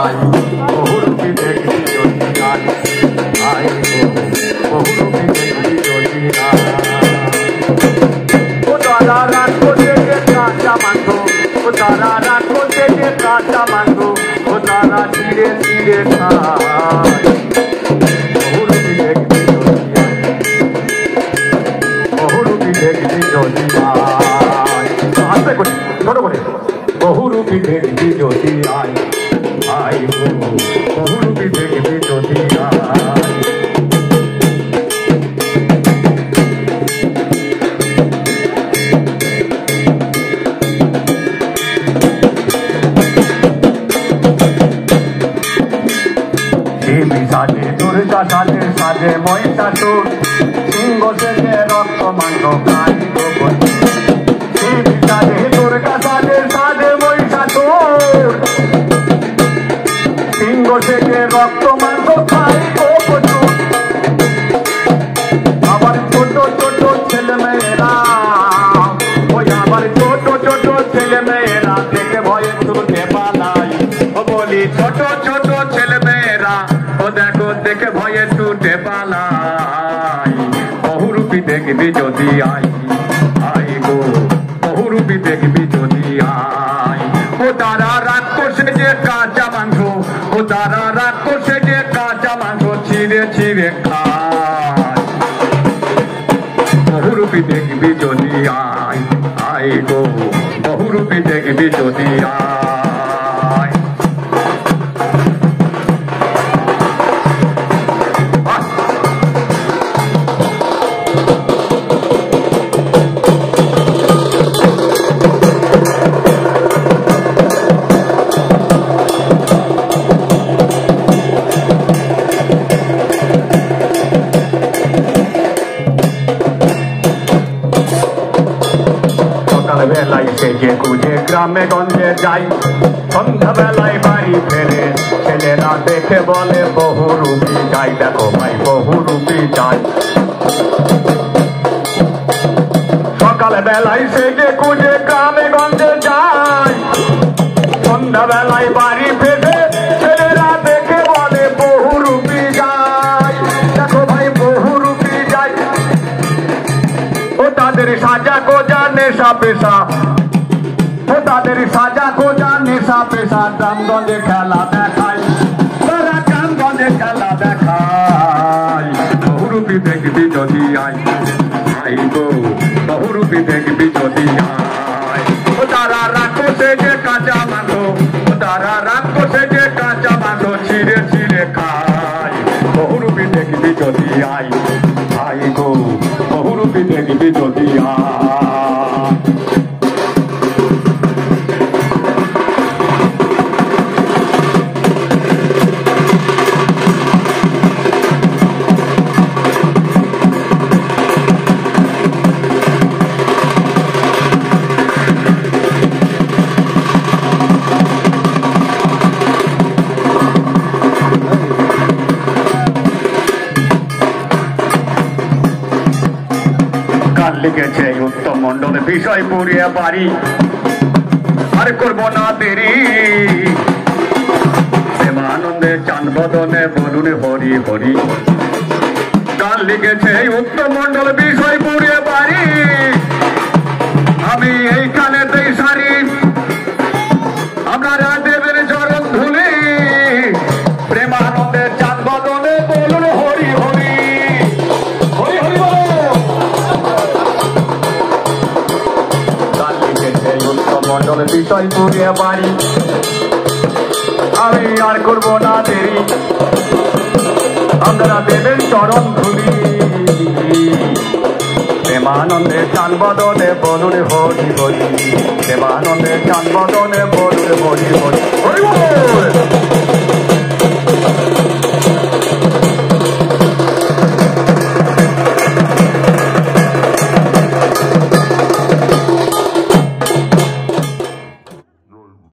I বহুরূপী দেখবি যদি I I বহুরূপী দেখবি যদি আই ও তারা রাত করতে কাঁচা মাংস ও তারা রাত করতে কাঁচা মাংস ও তারা ধীরে ধীরে খায় বহুরূপী দেখবি যদি আই বহুরূপী দেখবি যদি আই আস্তে করে ছোট করে বহুরূপী দেখবি যদি আই আই বহুরূপী দেখবি যদি আই সাজে দুর্গা সাজে সাজে মহিষাসুর সিংহ সেজে রক্ত মাংস খাই গোপন সাজে দুর্গা সাজে সাজে মহিষাসুর সিংহ সেজে রক্ত মাংস খাই গোপন আবার ছোট ছোট ছেলে মেয়েরা ওই আবার ছোট ছোট ছেলে মেয়েরা দেখে ভয়ে ছুটে পালাই ও বলি ছোট ছোট ছেলে মেয়েরা ও দেখো দেখে ভয়ে ছুটে পালাই বহুরূপী দেখবি যদি আই আই গো বহুরূপী দেখবি যদি আই ও তারা রাক্ষসে যে কাঁচা মাংস ও তারা রাক্ষসে যে কাঁচা মাংস ছিঁড়ে ছিঁড়ে খায় বহুরূপী দেখবি যদি আই আই গো বহুরূপী দেখবি যদি আই বেলায় সেজে গুজে গ্রামে গঞ্জে যাই সন্ধ্যা বেলায় বাড়ি ফেরে ছেলেরা দেখে বলে বহুরূপী যাই দেখো ভাই বহুরূপী যাই সকাল বেলায় সেজে গুজে গ্রামে গঞ্জে যাই সন্ধ্যা বেলায় বাড়ি ফেরে ছেলেরা দেখে বলে বহুরূপী যাই দেখো ভাই বহুরূপী যাই ও তাদের সাজা গোজা নেশা পেশা ও তাদের সাজা গোজা নেশা পেশা গ্রামগঞ্জে খেলা দেখায় তারা গ্রামগঞ্জে খেলা দেখায় বহুরূপী দেখবি যদি আই আই গো বহুরূপী দেখবি যদি আই ও তারা রাক্ষসে যে কাঁচা মাংস ও তারা রাক্ষসে যে কাঁচা মাংস ছিঁড়ে ছিঁড়ে খায় বহুরূপী দেখবি যদি আই আই গো বহুরূপী দেখবি যদি আই লিখেছে উত্তম মন্ডল বিষয় পড়িয়া পারি আর করবো না দেরি প্রেমানন্দে চাঁদ বদনে বলুন হরি হরি গান লিখেছে উত্তম মন্ডল বিষয় পড়িয়া পারি আমি এইখানেতেই সারি আপনারা দেবের চরণ ধুলি প্রেমানন্দে চাঁদ বদনে বলুন হরি হরি হরি হরি বলো মন্ডল বিষয় পুড়িয়ে বাড়ি আমি আর করবো না দেরি আপনারা দেবেন চরণ ধুলি প্রেমানন্দে চাঁদ বদনে বলুন হরি হরি প্রেমানন্দে চাঁদ বদনে বলুন হরি হরি হরি বল